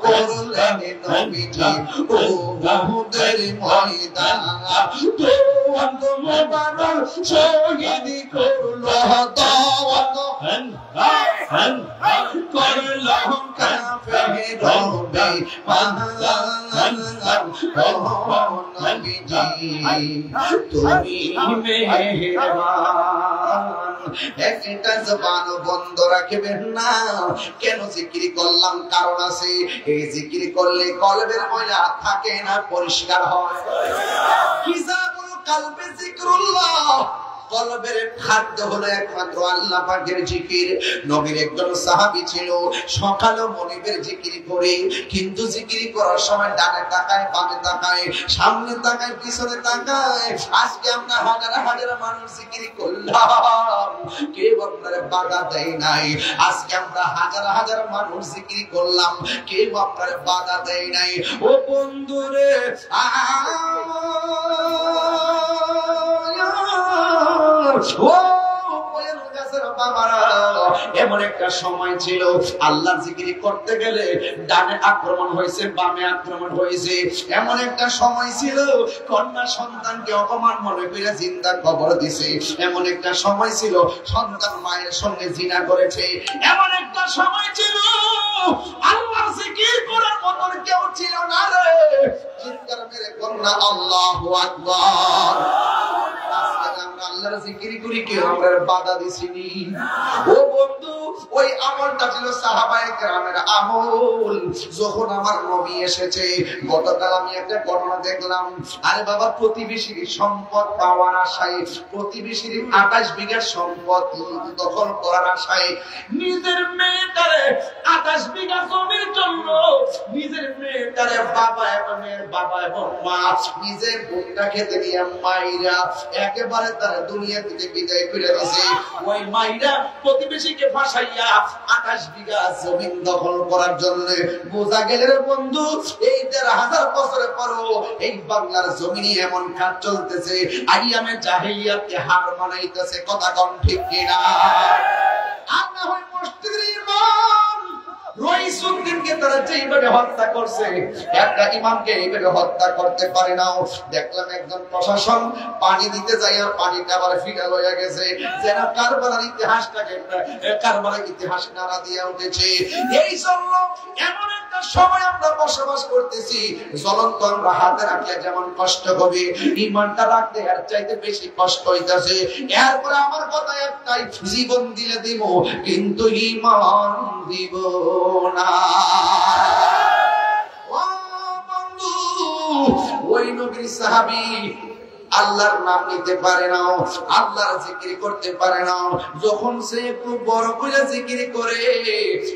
করলেন নবীজি উহুদের ময়দান দাওয়াত মোবারক শহীদ করলো দাওয়াত করলো কাফের রবে তুমি মেহেরবান একটা জবান বন্ধ রাখবেন না কেন জিকির করলাম কারণ আছে এই জিকির করলে কলবের ময়লা থাকে না পরিষ্কার হয় কিসাবুল কলবে জিকরুল্লাহ কলবের খাদ্য হলো একমাত্র আল্লাহ পাকের জিকির নবীর একজন সাহাবী ছিল সকালে মনিবের জিকির করে কিন্তু জিকির করার সময় ডানে তাকায় বামে তাকায় সামনে তাকায় পিছনে তাকায় আজকে আমরা হাজার হাজার মানুষ জিকির করলাম কেউ আপনারে বাধা দেয় নাই আজকে আমরা হাজার হাজার মানুষ জিকির করলাম কেউ আপনারে বাধা দেয় নাই ও বন্ধুরে ও বাবারা, এমন একটা সময় ছিল আল্লাহর জিকির করতে গেলে ডানে আক্রমণ হয়েছে, বামে আক্রমণ হয়েছে। এমন একটা সময় ছিল কন্যা সন্তানকে অপমান মনে করে জিন্দা কবর দিছে। এমন একটা সময় ছিল সন্তান মায়ের সঙ্গে জিনা করেছে। এমন একটা সময় ছিল আল্লাহর জিকির করার মতো কেউ ছিল না রে। চিৎকার মেরে কন্যা আল্লাহু আকবার। আমরা আল্লাহর জিকির করি, কেউ আমরা বাধা দিছিনি। ও বন্ধু, ওই আমলটা ছিল সাহাবায়ে কেরামের আমল। যখন আমার নবী এসেছে, গতকাল আমি একটা ঘটনা দেখলাম। আরে বাবা, প্রতিবেশীর সম্পদ পাওয়ার আশায়, প্রতিবেশীর 28 বিঘা সম্পদ দখল করার আশায় নিজের মেয়েটারে 28 বিঘা জমির জন্য নিজের মেয়েটারে বাবা এবং মা নিজের বোনটা খেতে নিয়ে মাইরা একেবারে তার দুনিয়া থেকে বিদায় করে দিয়েছে। ওই মাইরা প্রতিবেশীকে ফাঁসাইয়া 28 বিঘা জমিন দখল করার জন্য। বোঝা গেল রে বন্ধু, এই 1000 বছরের পরও এই বাংলার জমিনে এমন কাজ চলতেছে। আইয়ামে জাহিলিয়াতকে হার মানাইতেছে। কথা কোন ঠিক কিনা? আর না হয় মসজিদের ইমাম রইসুদ্দিনকে তারা যেইভাবে হত্যা করছে, একটা ইমামকে এইভাবে হত্যা করতে পারে না। দেখলাম একজন প্রশাসন পানি দিতে যাইয়া পানিটা আবার ফিরাল হয়ে গেছে, যেন কারবালার ইতিহাসটাকে কারবালার ইতিহাস নাড়া দিয়ে উঠেছে। এই জন্য এমন একটা সময় আমরা বসবাস করতেছি, জ্বলন্ত আমরা হাতে রাখলে যেমন কষ্ট হবে, ইমানটা রাখতে এর চাইতে বেশি কষ্ট হইতেছে। এরপরে আমার কথা একটাই, জীবন দিলে দিব কিন্তু ইমান দিব না। ও বন্ধু, ওই নবীর সাহাবী আল্লাহর নাম নিতে পারে না, আল্লাহর জিকির করতে পারে না। যখন সে একটু বড় করে জিকির করে,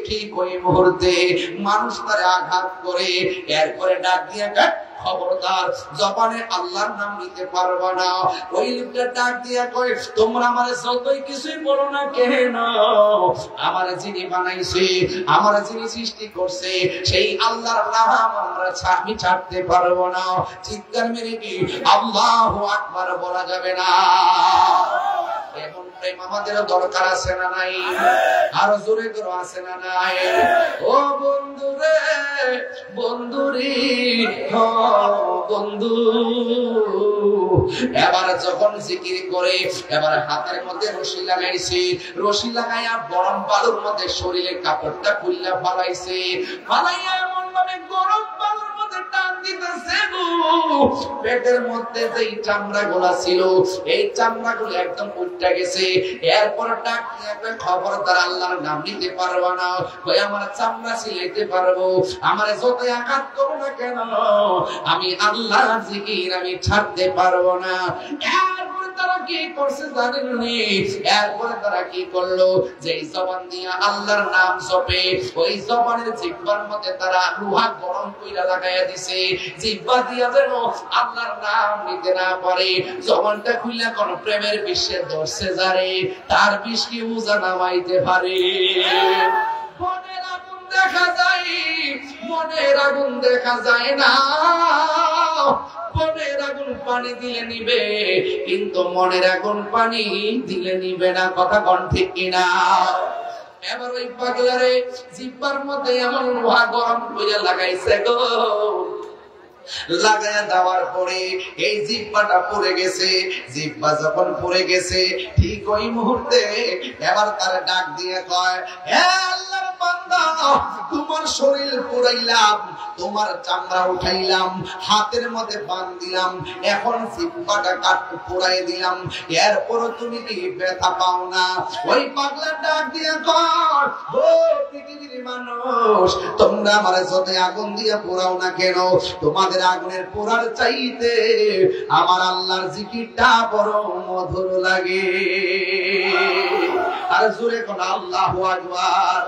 ঠিক ওই মুহূর্তে মানুষ তারে আঘাত করে। এরপরে ডাক দিয়ে খবরদার, জবানে আল্লাহর নাম নিতে পারবা না। ওই লোকটা ডাক দিয়া কয়, তোমরা আমারে যতই কিছুই বলো না কেন, আমারে যিনি বানাইছে, আমারে যিনি সৃষ্টি করছে, সেই আল্লাহর নাম আমি ছাড়তে পারবো না। চিৎকার মেরে কি আল্লাহু আকবার বলা যাবে না? এমন প্রেম আমাদের দরকার আছে না নাই? আরো জোরে করে আছে না নাই? ও বন্ধু রে, বন্ধু রে, বন্ধু, এবার যখন জিকির করে, এবার হাতের মধ্যে রশি লাগাইছে, রশি লাগাইয়া গরম বালুর মধ্যে শরীরের কাপড়টা খুললা ফালাইছে, ফালাইয়া এমন ভাবে গরম বালুর মধ্যে টান দিতেছে, পেটের মধ্যে যেই চামড়া গুলা ছিল, এই চামড়া গুলো একদম উল্টে গেছে। এরপর ডাক নিয়ে একটা খবরদার, আল্লাহর নাম নিতে পারবা না, ওই আমার চামড়া ছিলাইতে পারবো, আমার যতই আঘাত করো না কেন, আমি আল্লাহর জিকির আমি ছাড়তে পারবো না। এরপরে তারা কি করছে জানেন নি? এরপরে তারা কি করলো, যে জবান দিয়া আল্লাহর নাম জপে, ওই জবানের জিহ্বার মধ্যে তারা লোহা গরম কইরা লাগাইয়া দিছে, জিহ্বা দিয়া যেন আল্লাহর নাম নিতে না পারে। জবানটা খুইলা কোন প্রেমের বিশ্বে ধরছে যারে, তার বিষ কি উজা নামাইতে পারে? মনের আগুন দেখা যায়, মনের আগুন দেখা যায় না। মনের আগুন পানি দিলে নিবে, কিন্তু মনের আগুন পানি দিলে নিবে না। কথা কোন ঠিক কিনা? এবার ওই পাগলারে জিহ্বার মধ্যে এমন লোহা গরম কইরা লাগাইছে গো, লাগায়া দেওয়ার পরে এই জিহ্বাটা পড়ে গেছে। জিহ্বা যখন পড়ে গেছে, ঠিক ওই মুহূর্তে এবার তার ডাক দিয়ে কয়, হে আল্লাহর বান্দা, তোমার শরীর পুরাইলাম, তোমার চামড়া উঠাইলাম, হাতের মধ্যে বাঁধ দিলাম, এখন জিহ্বাটা কাটতে পুরাই দিলাম, এরপরও তুমি কি ব্যথা পাও না? ওই পাগলা ডাক দিয়ে কয়, ও পৃথিবীর মানুষ, তোমরা আমার যত আগুন দিয়ে পোড়াও না কেন, তোমাদের আগুনের পোড়ার চাইতে আমার আল্লাহর জিকিরটা বড় মধুর লাগে। আর জোরে কোন আল্লাহু আকবার।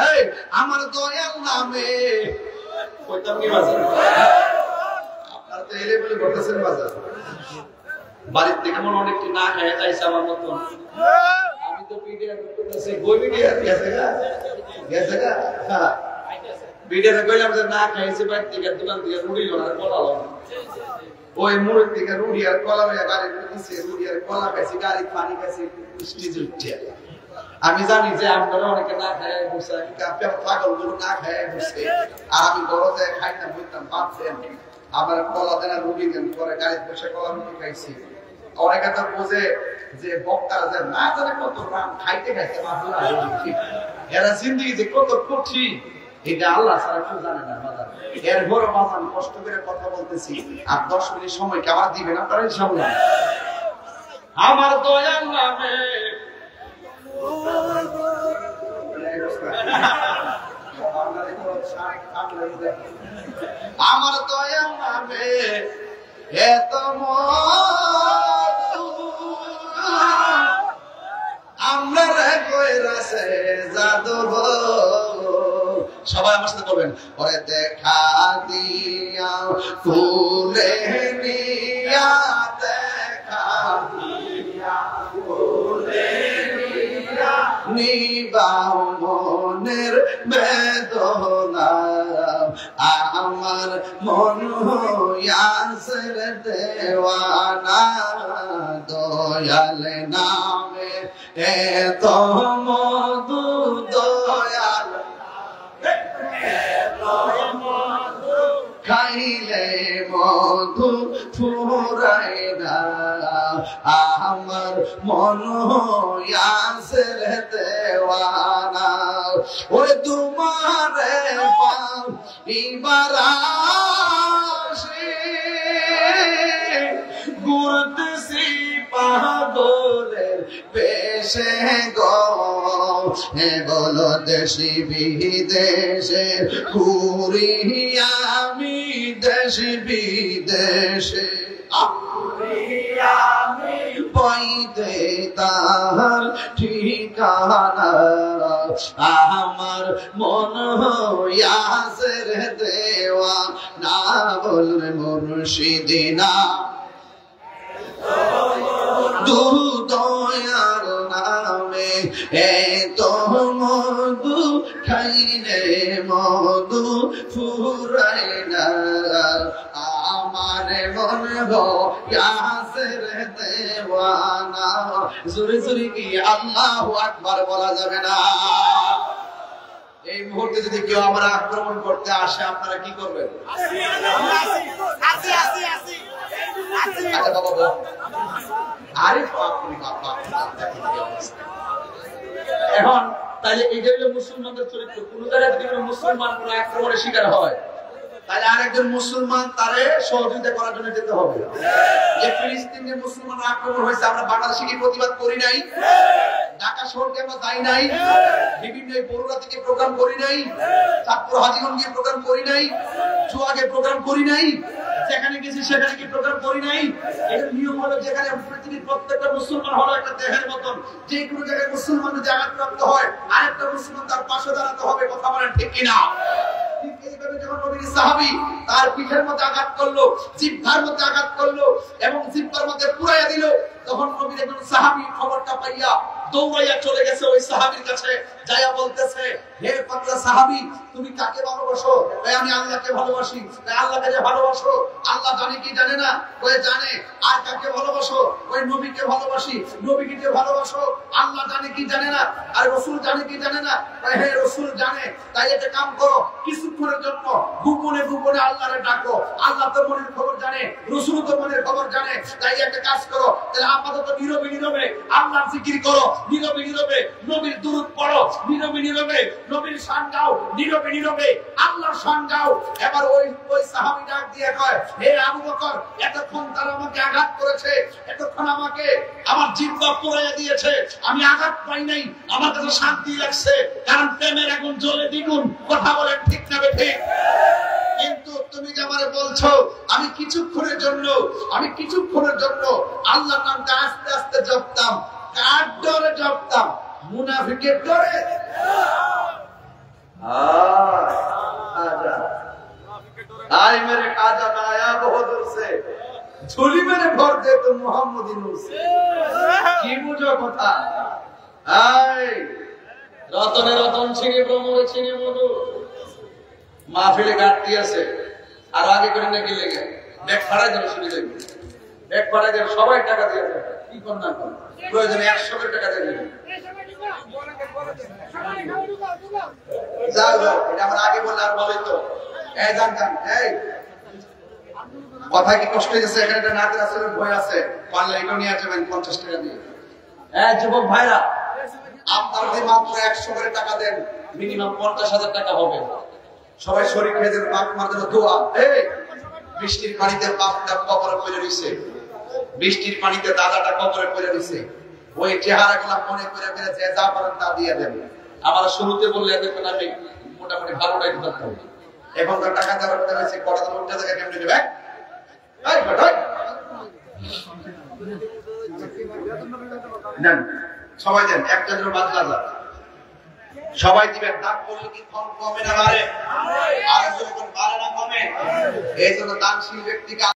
এই আমার দয়াল নামে কইতাম কি বাজার, আপনারা তো এলে বলে বলতেছেন বাজার, বাড়ির থেকে মনে অনেকটি না খায় তাইছে আমার মতন। আমি তো ভিডিও করতেছি, বই ভিডিও গেছে গা ভিডিওতে কইলাম যে না খাইছে, বাড়ি থেকে দোকান থেকে রুটি আর কলা লম, ওই মুড়ি থেকে রুটি আর কলা লইয়া গাড়ি দিছে, রুটি আর কলা খাইছি, গাড়ি পানি খাইছি, স্টেজ উঠছে। আমি জানি যে আপনারা অনেকে না খায় বসে, পাগল গুলো না খায় বসে, আর আমি বড়তে খাই না বলতাম ভাবছেন আমার কলা দেনা রুগী দেন, পরে গাড়িতে বসে কলা রুগী খাইছি। অনেকে তো বোঝে যে বক্তারা যে না জানে কত রাম খাইতে খাইতে মাহুরা, এরা জিন্দগি যে কত কঠিন এটা আল্লাহ ছাড়া কেউ জানে না বাজার। এর বড় বাজান কষ্ট করে কথা বলতেছি, আর 10 মিনিট সময় কি আমার দিবেন আপনারা? ইনশাআল্লাহ। আমার দয়াল নামে আমার দয়াল নামে এত আমরা রে কইরাছে জাদু, সবাই আমার সাথে বলবেন, ওরে দেখা দিয়া ফুলে নিয়া, দেখা দিয়া ফুলে নিয়া নিবাও মনের বেদনা, আমার মন হইয়াছে দেওয়ানা, দয়াল নামে এত মধু, দয়াল খাইলে মধু ফুরাই না, আমার মন হইয়াছে দেওয়ানা, ওই তোমারে পাও এবার আসি, ঘুরতেছি পাগলের পেশে গো, বলো দেশি বিদেশে ঘুরি আমি, দেশি বিদেশে পাইতে তাহার ঠিকানা, আমার মন হইয়াছে দেওয়া না, বলবে মুর্শিদিনা দয়ার নামে এত মধু, খাইলে মধু ফুরাই না, আমার মন হইয়াছে দেওয়ানা। জোরে জোরে কি আল্লাহু আকবার বলা যাবে না? এই মুহূর্তে যদি কেউ আমরা আক্রমণ করতে আসে আপনারা কি করবেন? আচ্ছা বাবা, আরে এখন তাহলে এই যে মুসলমানদের চরিত্র, কোন জায়গায় যদি মুসলমান কোন আক্রমণের শিকার হয়, তাহলে আরেকজন মুসলমান তারে সহযোগিতা করার জন্য যেতে হবে। যে ফিলিস্তিনের মুসলমান আক্রমণ হয়েছে, আমরা বাংলাদেশে কি প্রতিবাদ করি নাই? ঢাকা শহরকে আমরা যাই নাই? বিভিন্ন বড়ুয়া থেকে প্রোগ্রাম করি নাই? চাঁদপুর হাজীগঞ্জে প্রোগ্রাম করি নাই? চুয়াগে প্রোগ্রাম করি নাই? যেখানে গেছি সেখানে কি প্রোগ্রাম করি নাই? এর নিয়ম হলো যেখানে পৃথিবীর প্রত্যেকটা মুসলমান হলো একটা দেহের মতন, যে কোনো জায়গায় মুসলমান যদি আঘাতপ্রাপ্ত হয় আরেকটা মুসলমান তার পাশে দাঁড়াতে হবে। কথা বলেন ঠিক কিনা? ঠিক এইভাবে যখন নবীর সাহাবী তার পিঠের মধ্যে আঘাত করলো, জিহ্বার মধ্যে আঘাত করলো এবং জিহ্বার মধ্যে পুরাইয়া দিল, তখন নবীর একজন সাহাবী খবরটা পাইয়া দৌড়াইয়া চলে গেছে ওই সাহাবীর কাছে, যাইয়া বলতেছে, হে পাগলা সাহাবী, তুমি কাকে ভালোবাসো? আমি আল্লাহকে ভালোবাসি। আল্লাহকে যে ভালোবাসো, আল্লাহ জানে কি জানে না? ওই জানে। আর কাকে ভালোবাসো? ওই নবীকে ভালোবাসি। নবীকে যে ভালোবাসো, আল্লাহ জানে কি জানে না? আর রাসূল জানে কি জানে না? হে রাসূল জানে। তাই একটা কাম করো, কিছুক্ষণের জন্য গোপনে গোপনে আল্লাহরে ডাকো। আল্লাহ তো মনের খবর জানে, রাসূল তো মনের খবর জানে। তাই একটা কাজ করো, তাহলে আপাতত নীরবে নীরবে আল্লাহর জিকির করো, নীরবে নীরবে নবীর দুরূদ পড়ো, নীরবে নীরবে নবীর শান গাও, নীরবে নীরবে আল্লাহর শান গাও। এবার ওই সাহাবী ডাক দিয়ে কয়, হে আবু বকর, এতক্ষণ তারা আমাকে আঘাত করেছে, এতক্ষণ আমাকে আমার জিহ্বা পুড়িয়ে দিয়েছে, আমি আঘাত পাই নাই, আমার কাছে শান্তি লাগছে, কারণ প্রেমের আগুন জ্বলে দ্বিগুণ। কথা বলেন ঠিক না ঠিক? কিন্তু তুমি যে আমারে বলছো আমি কিছুক্ষণের জন্য আল্লাহর নামটা আস্তে আস্তে জপতাম, কার ডরে জপতাম? মুনাফিকের ডরে? আয় মেরে কাজা না আয়া বহুদূর সে, ঝুলি মেরে ভর দে তো মুহাম্মদি নূর সে। কি বুঝো কথা? আয় রতনে রতন ছিনে ব্রহ্মরে ছিনে মধু, মাহফিলে ঘাটতি আছে, আর আগে করে নাকি লেগে ব্যাগ ফাড়াই দেবে, শুনে যাবে ব্যাগ ফাড়াই দেবে, সবাই টাকা দিয়ে দেবে, কি কর না কর, প্রয়োজনে 100 টাকা দিয়ে দেবে। যাও যাও, এটা আমার আগে বললে আর বলে তো। এই জান জান, এই কথা কি কষ্ট হয়েছে? এখানে একটা নাতের আসলে বই আছে, পারলে এটা নিয়ে যাবেন 50 টাকা দিয়ে। যুবক ভাইরা, আপনার যদি মাত্র 100 করে টাকা দেন, মিনিমাম 50,000 টাকা হবে। সবাই শরীর খেয়ে দেন, বাপ মার জন্য দোয়া। এই বৃষ্টির পানিতে বাপটা কবরে পড়ে রইছে, বৃষ্টির পানিতে দাদাটা কবরে পড়ে রইছে, ওই চেহারা গুলা মনে করে ফেলেছে, যা পারেন তা দিয়ে দেন। আমার শুরুতে বললে এদের আমি মোটামুটি ভালোটাই দিতাম। এখন তো টাকা দেওয়ার কথা হয়েছে, কটা তো উঠতে থাকে কেমনি দেবে? সবাই দেন, একটা জন্য বাদ না যায়, সবাই দিবেন। দান করলে কি কমে না বাড়ে? আর যখন বাড়ে না কমে? এই জন্য দানশীল ব্যক্তিকে